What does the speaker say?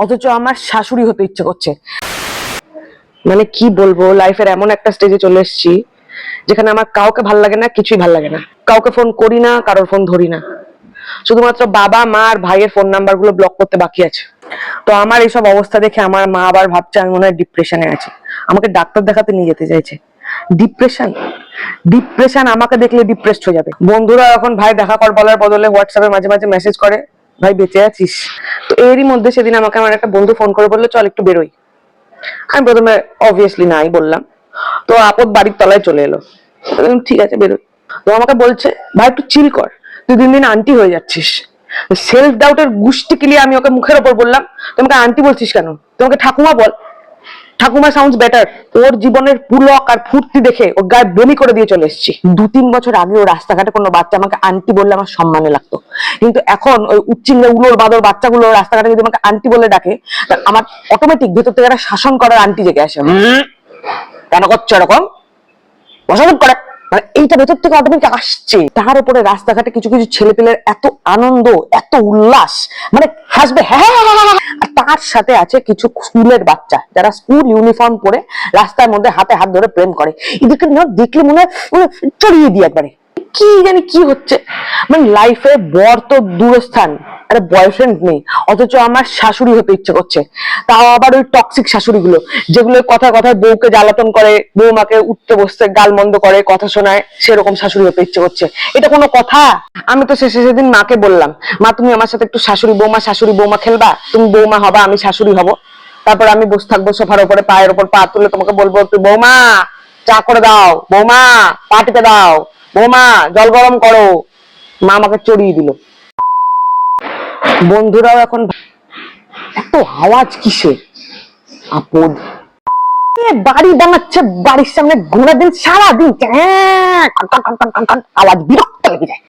অথচ আমার শাশুড়ি হতে ইচ্ছে করছে। মানে কি বলবো, লাইফের এমন একটা স্টেজে চলে এসেছি যেখানে আমার কাউকে ভাল লাগে না, কিছুই ভাল লাগে না। কাউকে ফোন করি না, কারোর ফোন ধরি না, শুধুমাত্র বাবা মা আর ভাইয়ের ফোন নাম্বার গুলো ব্লক করতে বাকি আছে। তো আমার এইসব অবস্থা দেখে আমার মা আবার ভাবছে আমি মনে হয় ডিপ্রেশনে আছি, আমাকে ডাক্তার দেখাতে নিয়ে যেতে চাইছে। ডিপ্রেশন ডিপ্রেশন আমাকে দেখলে ডিপ্রেসড হয়ে যাবে। বন্ধুরা এখন ভাই দেখা কর বলার বদলে হোয়াটসঅ্যাপে মাঝে মাঝে মেসেজ করে, ভাই বেঁচে আছিস? তো এরই মধ্যে সেদিন আমাকে আমার একটা বন্ধু ফোন করে বললো চল একটু বেরোই। আমি প্রথমে অবভিয়াসলি নাই বললাম। তো আপদ বাড়ির তলায় চলে এলো, ঠিক আছে বেরোই। তো আমাকে বলছে ভাই একটু চিল কর, তুই দিন দিন আন্টি হয়ে যাচ্ছিস। সেলফ ডাউটের গুষ্টি কিলিয়ে আমি ওকে মুখের ওপর বললাম, তোমাকে আন্টি বলছিস কেন, তোমাকে ঠাকুমা বল। ঠাকুমা সাউন্ডস বেটার। ওর জীবনের পুলক আর ফুর্তি দেখে ওর গায়ে বমি করে দিয়ে চলে এসেছি। 2-3 বছর আগে ও রাস্তাঘাটে কোনো বাচ্চা আমাকে আন্টি বললে আমার সম্মানে লাগতো, কিন্তু এখন ওই উচ্চিঙ্গে উলোর বাদর বাচ্চাগুলো রাস্তাঘাটে যদি আমাকে আন্টি বলে ডাকে, আমার অটোমেটিক ভেতর থেকে একটা শাসন করার আন্টি জেগে আসে। কেন করছো এরকম, বসাবট করে, মানে এইটা ভেতর থেকে অটোমেটিক আসছে। তার উপরে রাস্তাঘাটে কিছু কিছু ছেলেপেলের এত আনন্দ, এত উল্লাস, মানে হাসবে হ্যাঁ। আর তার সাথে আছে কিছু স্কুলের বাচ্চা যারা স্কুল ইউনিফর্ম পরে রাস্তার মধ্যে হাতে হাত ধরে প্রেম করে। এদেরকে না দেখলে মনে হয় চড়িয়ে দিই একবারে। কি জানি কি হচ্ছে, মানে লাইফে বর তো দূরস্থান, আরে বয়ফ্রেন্ড নেই, অথচ আমার শাশুড়ি হতে ইচ্ছে করছে। তাও আবার ওই টক্সিক শাশুড়ি গুলো, যেগুলো কথা কথায় বউকে জ্বালাতন করে, বৌমাকে উঠতে বসতে গাল মন্দ করে, কথা শোনায়, সেরকম শাশুড়ি হতে ইচ্ছে করছে। এটা কোনো কথা? আমি তো সেদিন মাকে বললাম, মা তুমি আমার সাথে একটু শাশুড়ি বৌমা খেলবা, তুমি বৌমা হবা আমি শাশুড়ি হব, তারপর আমি বসে থাকবো সোফার উপরে, পায়ের উপর পা তুলে তোমাকে বলবো তুই বৌমা চা করে দাও, বৌমা পা টিপে দাও, বৌমা জল গরম করো। মা আমাকে চড়িয়ে দিল। বন্ধুরাও এখন এত আওয়াজ কিসের, আপদ বাড়ি বানাচ্ছে, বাড়ির সামনে ঘোরা দিন সারাদিন আওয়াজ বিরক্ত লেগে যায়।